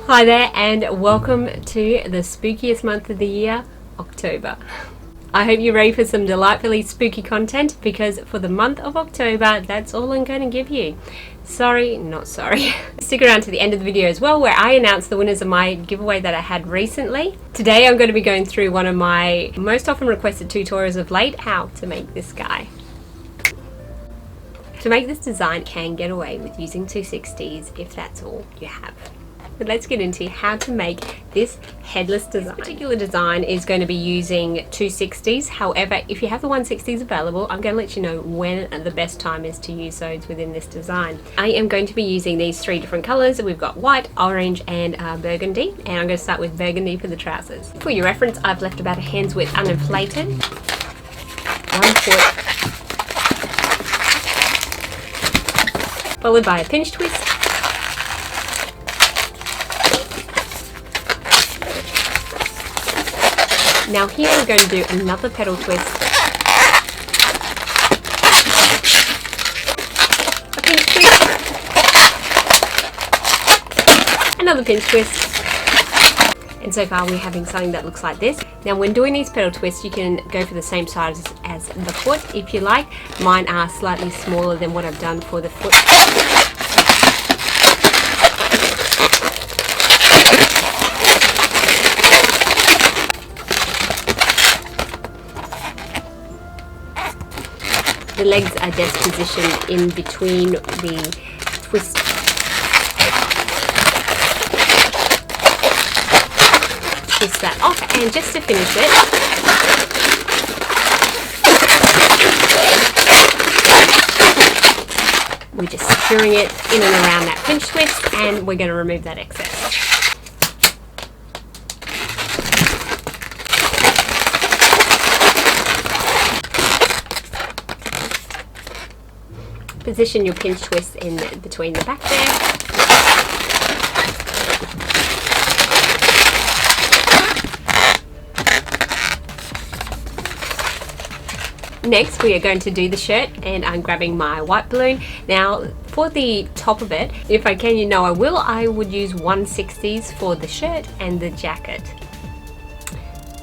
Hi there and welcome to the spookiest month of the year, October. I hope you're ready for some delightfully spooky content because for the month of October, that's all I'm going to give you. Sorry, not sorry. Stick around to the end of the video as well where I announce the winners of my giveaway that I had recently. Today I'm going to be going through one of my most often requested tutorials of late, how to make this guy. To make this design can get away with using 260s if that's all you have. But let's get into how to make this headless design. This particular design is going to be using 260s. However, if you have the 160s available, I'm going to let you know when the best time is to use those within this design. I am going to be using these three different colors. We've got white, orange, and burgundy. And I'm going to start with burgundy for the trousers. For your reference, I've left about a hand's width uninflated. 1 foot. Followed by a pinch twist. Now here we're going to do another petal twist, a pinch twist, another pinch twist, and so far we're having something that looks like this. Now when doing these petal twists you can go for the same size as the foot if you like. Mine are slightly smaller than what I've done for the foot. The legs are best positioned in between the twist. Twist that off, and just to finish it, we're just securing it in and around that pinch twist, and we're going to remove that excess. Position your pinch twist in between the back there. Next we are going to do the shirt, and I'm grabbing my white balloon. Now for the top of it, if I can, you know I would use 160s for the shirt and the jacket.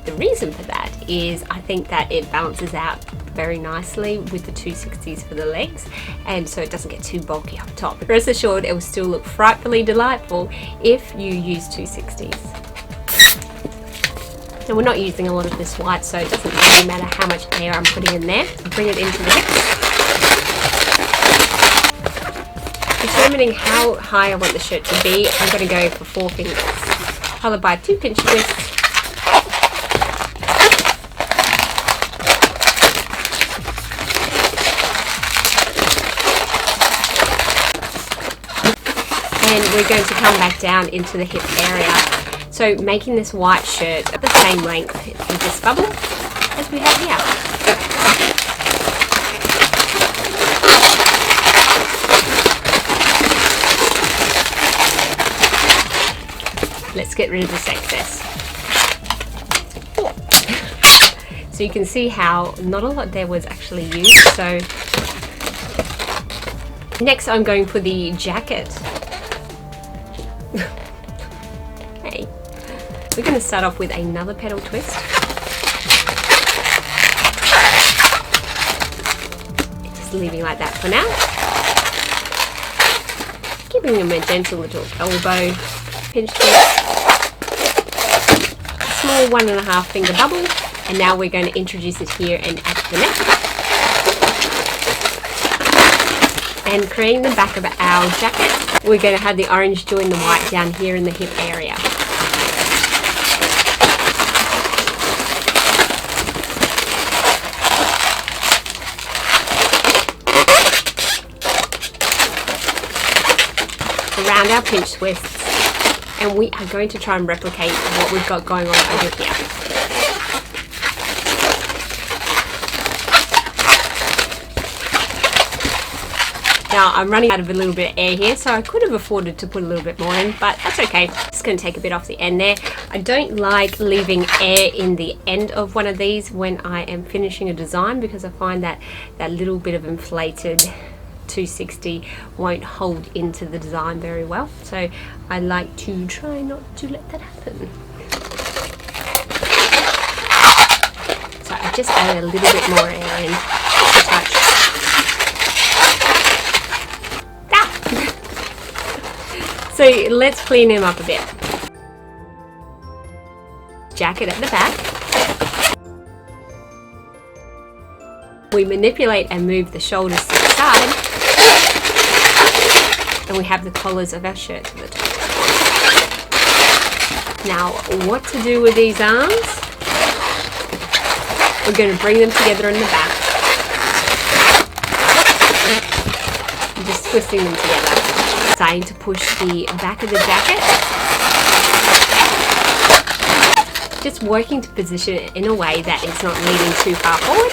The reason for that is I think that it balances out very nicely with the 260s for the legs, and so it doesn't get too bulky up top. Rest assured it will still look frightfully delightful if you use 260s. Now we're not using a lot of this white, so it doesn't really matter how much air I'm putting in there. Bring it into the hips. Determining how high I want the shirt to be, I'm going to go for 4 fingers, followed by 2 pinch twists. And we're going to come back down into the hip area. So making this white shirt at the same length with this bubble as we have here. Let's get rid of this excess. So you can see how not a lot there was actually used. So next I'm going for the jacket. Okay, we're going to start off with another petal twist. Just leaving like that for now. Giving them a gentle little elbow pinch twist. A small 1.5 finger bubble, and now we're going to introduce it here and at the neck. And creating the back of our jacket, we're going to have the orange join the white down here in the hip area. Around our pinch twists, and we are going to try and replicate what we've got going on over here. Now I'm running out of a little bit of air here, so I could have afforded to put a little bit more in, but that's okay. Just going to take a bit off the end there. I don't like leaving air in the end of one of these when I am finishing a design, because I find that that little bit of inflated 260 won't hold into the design very well. So I like to try not to let that happen. So I just added a little bit more air in to touch. Ah! So let's clean him up a bit. Jacket at the back. We manipulate and move the shoulders to the side, and we have the collars of our shirt to the top. Now, what to do with these arms? We're going to bring them together in the back. I'm just twisting them together. Starting to push the back of the jacket. Just working to position it in a way that it's not leaning too far forward.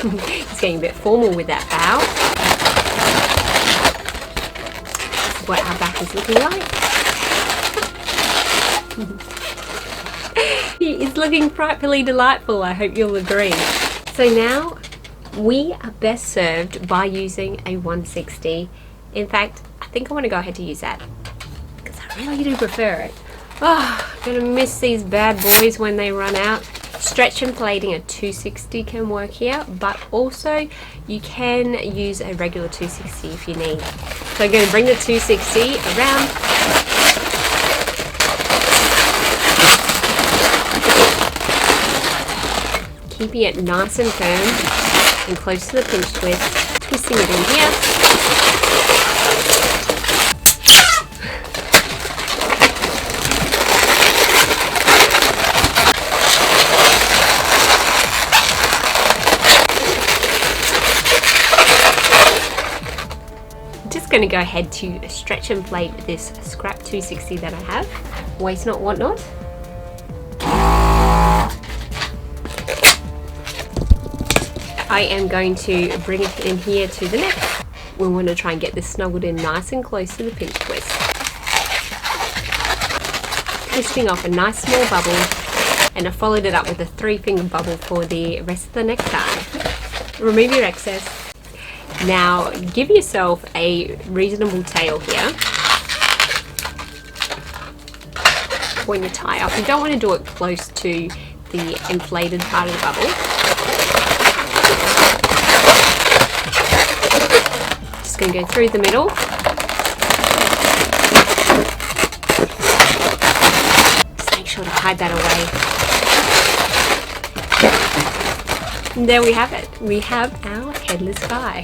It's getting a bit formal with that bow. This is what our back is looking like. It's looking frightfully delightful, I hope you'll agree. So now we are best served by using a 160. In fact, I think I want to go ahead to use that because I really do prefer it. Oh, I'm going to miss these bad boys when they run out. Stretch and plating a 260 can work here, but also you can use a regular 260 if you need. So I'm going to bring the 260 around. Keeping it nice and firm and close to the pinch twist. Twisting it in here. Going to go ahead to stretch and plate this scrap 260 that I have. Waste not, want not. I am going to bring it in here to the neck. We want to try and get this snuggled in nice and close to the pinch twist. Twisting off a nice small bubble, and I followed it up with a 3-finger bubble for the rest of the necktie. Remove your excess. Now give yourself a reasonable tail here when you tie up. You don't want to do it close to the inflated part of the bubble. Just going to go through the middle. Just make sure to hide that away. And there we have it. We have our headless guy.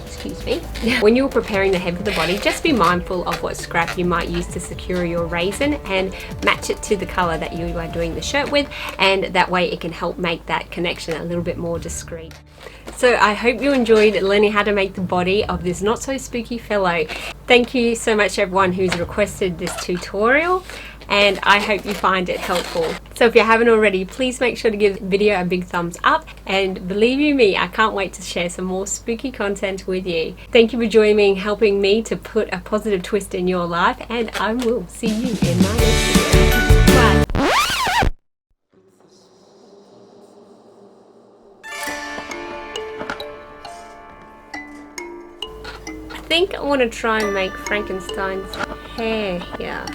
Excuse me. When you're preparing the head for the body, just be mindful of what scrap you might use to secure your raisin and match it to the color that you are doing the shirt with, and that way it can help make that connection a little bit more discreet. So I hope you enjoyed learning how to make the body of this not so spooky fellow. Thank you so much everyone who's requested this tutorial, and I hope you find it helpful. So if you haven't already, please make sure to give the video a big thumbs up, and believe you me, I can't wait to share some more spooky content with you. Thank you for joining me, helping me to put a positive twist in your life, and I will see you in my next video. Bye. I think I want to try and make Frankenstein's hair here.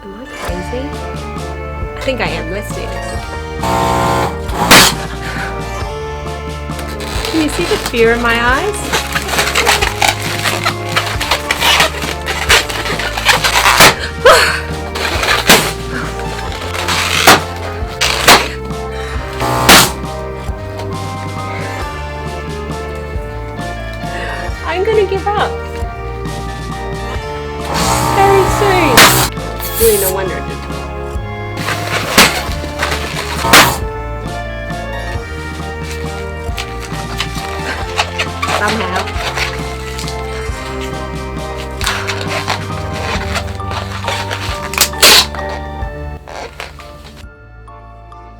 Am I crazy? I think I am. Let's do this. Can you see the fear in my eyes? I'm gonna give up. Very soon. Really no wonder it did. Somehow.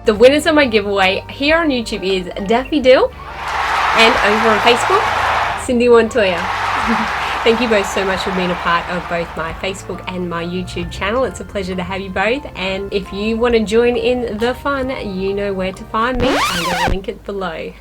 The winners of my giveaway here on YouTube is Daffy Dill, and over on Facebook, Cindy Montoya. Thank you both so much for being a part of both my Facebook and my YouTube channel. It's a pleasure to have you both, and if you want to join in the fun, you know where to find me. I'm going to link it below.